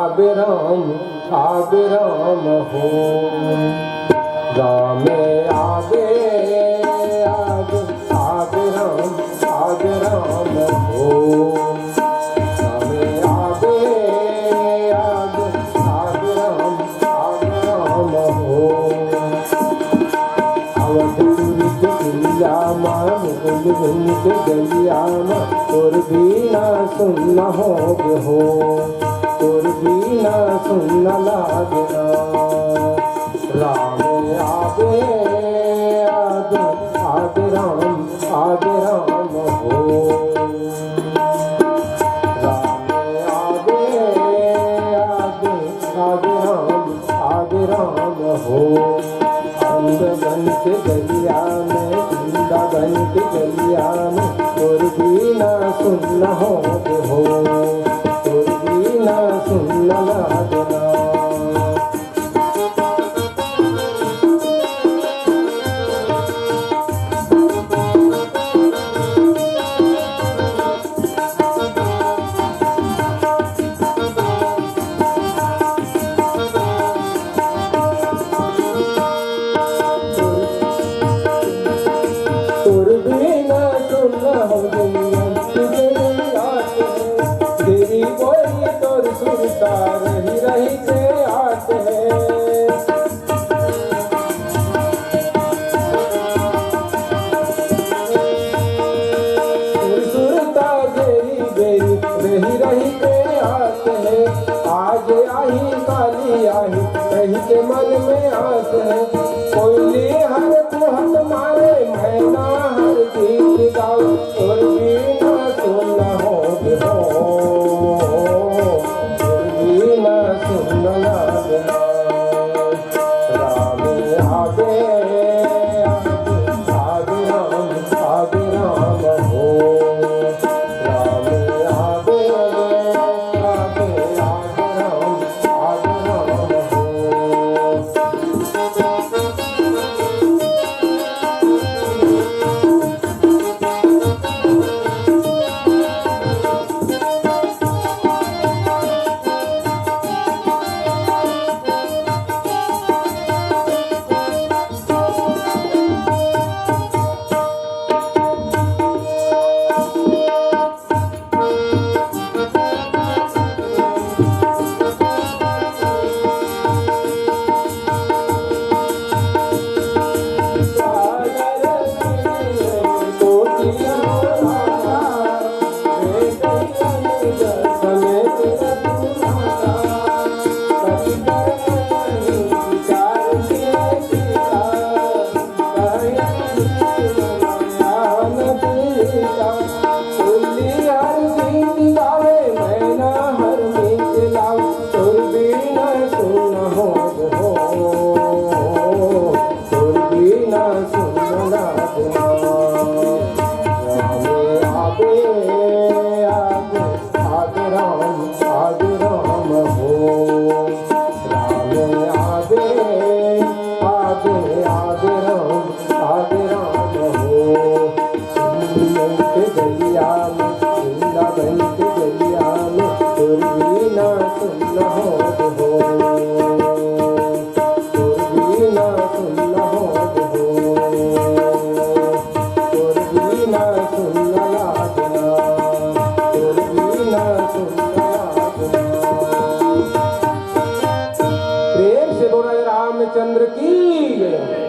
राम हो। राम आगे आगे आगे राम हो। राम आगे आगे आगे राम हो। अवधपुरी के गलिया मुकुल बिन के गलिया तोर बीना सुन होगे हो। तोर बीना सुन लागना। राम आगे आगे आगे राम हो। राम आगे आगे आगे राम हो। बन के गलिया में जिंदा बन के गलिया में तोर बीना सुन होगे हो। तोर बीना सुन लागना। रही रही से आते हैं। सुरता बेरी बेरी रही रही के आते हैं। आज आई काली आई कहीं के मन में आते हैं। कोयली हर कुहक मारे मैना हर गीत गाओ। तोर बीना सुन होगे हो। रामचंद्र की।